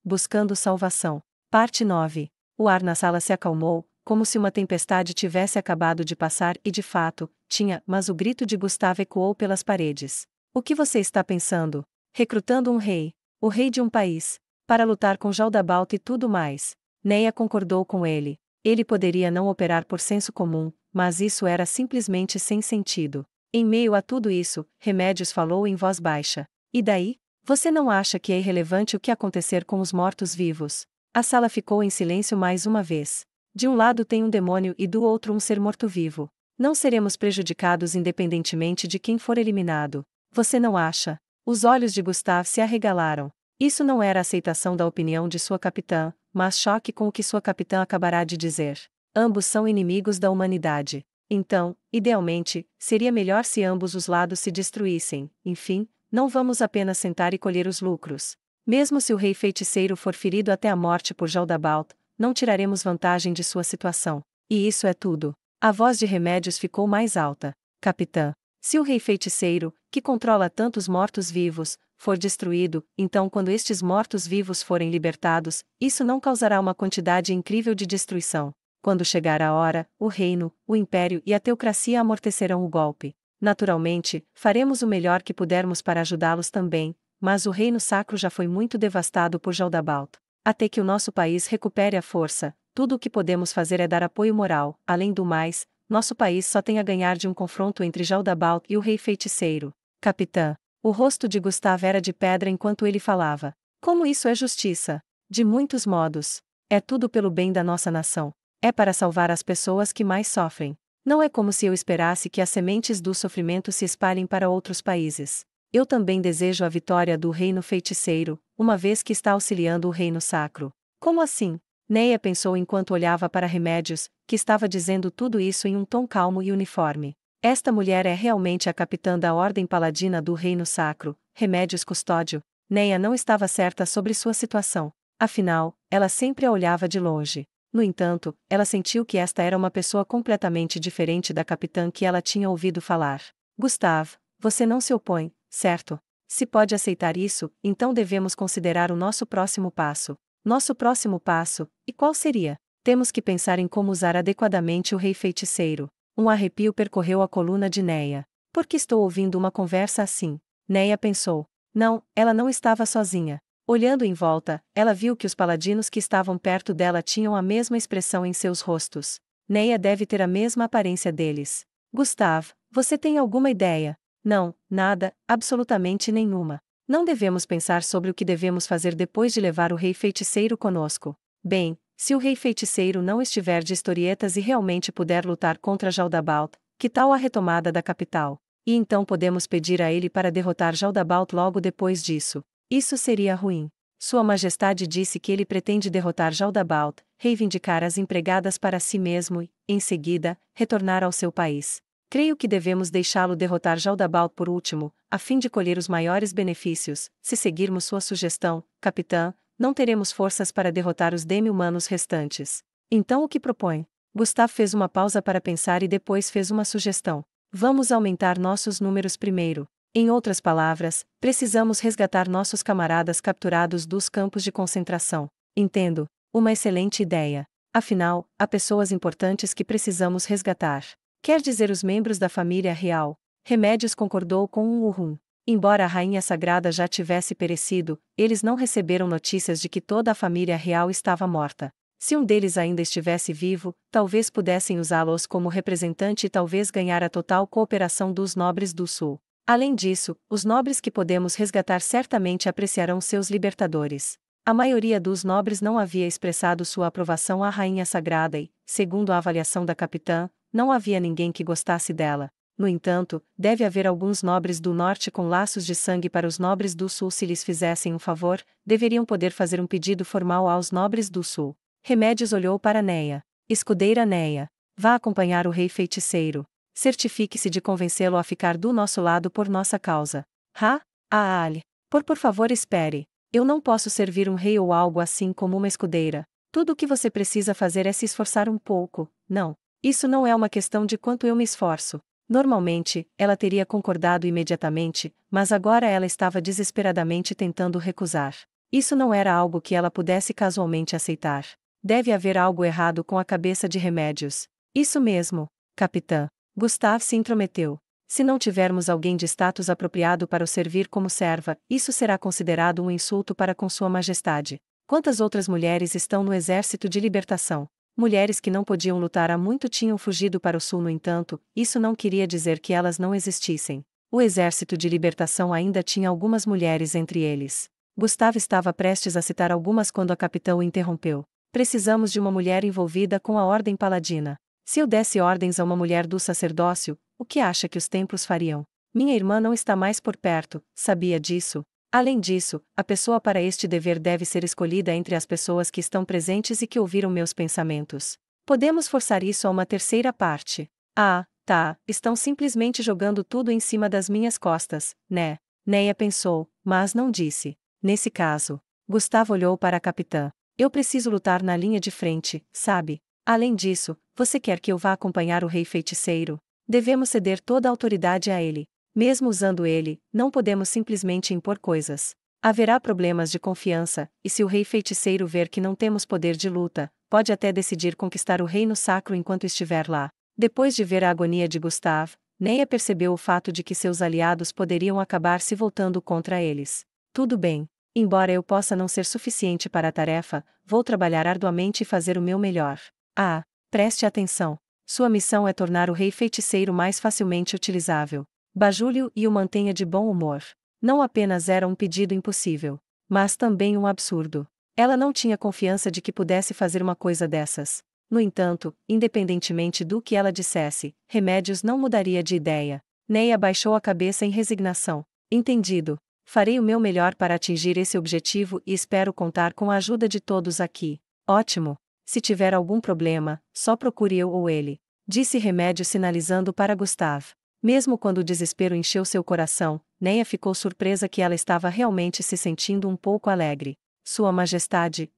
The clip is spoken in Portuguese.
buscando salvação. Parte 9. O ar na sala se acalmou, como se uma tempestade tivesse acabado de passar e de fato, tinha, mas o grito de Gustavo ecoou pelas paredes. O que você está pensando? Recrutando um rei, o rei de um país, para lutar com Jaldabaoth e tudo mais. Neia concordou com ele. Ele poderia não operar por senso comum, mas isso era simplesmente sem sentido. Em meio a tudo isso, Remédios falou em voz baixa. E daí? Você não acha que é irrelevante o que acontecer com os mortos-vivos? A sala ficou em silêncio mais uma vez. De um lado tem um demônio e do outro um ser morto-vivo. Não seremos prejudicados independentemente de quem for eliminado. Você não acha? Os olhos de Gustave se arregalaram. Isso não era aceitação da opinião de sua capitã, mas choque com o que sua capitã acabará de dizer. Ambos são inimigos da humanidade. Então, idealmente, seria melhor se ambos os lados se destruíssem. Enfim, não vamos apenas sentar e colher os lucros. Mesmo se o rei feiticeiro for ferido até a morte por Jaldabaoth, não tiraremos vantagem de sua situação. E isso é tudo. A voz de Remédios ficou mais alta. Capitã, se o rei feiticeiro, que controla tantos mortos-vivos, for destruído, então quando estes mortos-vivos forem libertados, isso não causará uma quantidade incrível de destruição. Quando chegar a hora, o reino, o império e a teocracia amortecerão o golpe. Naturalmente, faremos o melhor que pudermos para ajudá-los também, mas o reino sacro já foi muito devastado por Jaldabaoth. Até que o nosso país recupere a força, tudo o que podemos fazer é dar apoio moral. Além do mais, nosso país só tem a ganhar de um confronto entre Jaldabaoth e o rei feiticeiro. Capitã, o rosto de Gustave era de pedra enquanto ele falava. Como isso é justiça? De muitos modos. É tudo pelo bem da nossa nação. É para salvar as pessoas que mais sofrem. Não é como se eu esperasse que as sementes do sofrimento se espalhem para outros países. Eu também desejo a vitória do reino feiticeiro, uma vez que está auxiliando o reino sacro. Como assim? Neia pensou enquanto olhava para Remédios, que estava dizendo tudo isso em um tom calmo e uniforme. Esta mulher é realmente a capitã da Ordem Paladina do Reino Sacro, Remédios Custódio. Neia não estava certa sobre sua situação. Afinal, ela sempre a olhava de longe. No entanto, ela sentiu que esta era uma pessoa completamente diferente da capitã que ela tinha ouvido falar. Gustave, você não se opõe, certo? Se pode aceitar isso, então devemos considerar o nosso próximo passo. Nosso próximo passo, e qual seria? Temos que pensar em como usar adequadamente o rei feiticeiro. Um arrepio percorreu a coluna de Neia. Por que estou ouvindo uma conversa assim? Neia pensou. Não, ela não estava sozinha. Olhando em volta, ela viu que os paladinos que estavam perto dela tinham a mesma expressão em seus rostos. Neia deve ter a mesma aparência deles. Gustave, você tem alguma ideia? Não, nada, absolutamente nenhuma. Não devemos pensar sobre o que devemos fazer depois de levar o rei feiticeiro conosco. Bem, se o rei feiticeiro não estiver de historietas e realmente puder lutar contra Jaldabaoth, que tal a retomada da capital? E então podemos pedir a ele para derrotar Jaldabaoth logo depois disso. Isso seria ruim. Sua Majestade disse que ele pretende derrotar Jaldabaoth, reivindicar as empregadas para si mesmo e, em seguida, retornar ao seu país. Creio que devemos deixá-lo derrotar Jaldabaoth por último, a fim de colher os maiores benefícios. Se seguirmos sua sugestão, capitã, não teremos forças para derrotar os demi-humanos restantes. Então o que propõe? Gustave fez uma pausa para pensar e depois fez uma sugestão. Vamos aumentar nossos números primeiro. Em outras palavras, precisamos resgatar nossos camaradas capturados dos campos de concentração. Entendo. Uma excelente ideia. Afinal, há pessoas importantes que precisamos resgatar. Quer dizer os membros da família real. Remédios concordou com um urrum. Embora a rainha sagrada já tivesse perecido, eles não receberam notícias de que toda a família real estava morta. Se um deles ainda estivesse vivo, talvez pudessem usá-los como representante e talvez ganhar a total cooperação dos nobres do sul. Além disso, os nobres que podemos resgatar certamente apreciarão seus libertadores. A maioria dos nobres não havia expressado sua aprovação à rainha sagrada e, segundo a avaliação da capitã, não havia ninguém que gostasse dela. No entanto, deve haver alguns nobres do norte com laços de sangue para os nobres do sul. Se lhes fizessem um favor, deveriam poder fazer um pedido formal aos nobres do sul. Remédios olhou para Neia. Escudeira Neia, vá acompanhar o rei feiticeiro. Certifique-se de convencê-lo a ficar do nosso lado por nossa causa. Ali. Por favor espere. Eu não posso servir um rei ou algo assim como uma escudeira. Tudo o que você precisa fazer é se esforçar um pouco. Não. Isso não é uma questão de quanto eu me esforço. Normalmente, ela teria concordado imediatamente, mas agora ela estava desesperadamente tentando recusar. Isso não era algo que ela pudesse casualmente aceitar. Deve haver algo errado com a cabeça de Remédios. Isso mesmo, capitã. Gustave se intrometeu. Se não tivermos alguém de status apropriado para o servir como serva, isso será considerado um insulto para com Sua Majestade. Quantas outras mulheres estão no Exército de Libertação? Mulheres que não podiam lutar há muito tinham fugido para o sul, no entanto, isso não queria dizer que elas não existissem. O Exército de Libertação ainda tinha algumas mulheres entre eles. Gustave estava prestes a citar algumas quando a capitã o interrompeu. Precisamos de uma mulher envolvida com a Ordem Paladina. Se eu desse ordens a uma mulher do sacerdócio, o que acha que os templos fariam? Minha irmã não está mais por perto, sabia disso? Além disso, a pessoa para este dever deve ser escolhida entre as pessoas que estão presentes e que ouviram meus pensamentos. Podemos forçar isso a uma terceira parte. Ah, tá, estão simplesmente jogando tudo em cima das minhas costas, né? Neia pensou, mas não disse. Nesse caso, Gustavo olhou para a capitã. Eu preciso lutar na linha de frente, sabe? Além disso, você quer que eu vá acompanhar o rei feiticeiro? Devemos ceder toda a autoridade a ele. Mesmo usando ele, não podemos simplesmente impor coisas. Haverá problemas de confiança, e se o rei feiticeiro ver que não temos poder de luta, pode até decidir conquistar o reino sacro enquanto estiver lá. Depois de ver a agonia de Gustave, Neia percebeu o fato de que seus aliados poderiam acabar se voltando contra eles. Tudo bem. Embora eu possa não ser suficiente para a tarefa, vou trabalhar arduamente e fazer o meu melhor. Ah, preste atenção. Sua missão é tornar o rei feiticeiro mais facilmente utilizável. Bajule-o e o mantenha de bom humor. Não apenas era um pedido impossível, mas também um absurdo. Ela não tinha confiança de que pudesse fazer uma coisa dessas. No entanto, independentemente do que ela dissesse, Remédios não mudaria de ideia. Neia baixou a cabeça em resignação. Entendido. Farei o meu melhor para atingir esse objetivo e espero contar com a ajuda de todos aqui. Ótimo. Se tiver algum problema, só procure eu ou ele, disse Remédio sinalizando para Gustave. Mesmo quando o desespero encheu seu coração, Neia ficou surpresa que ela estava realmente se sentindo um pouco alegre. Sua Majestade,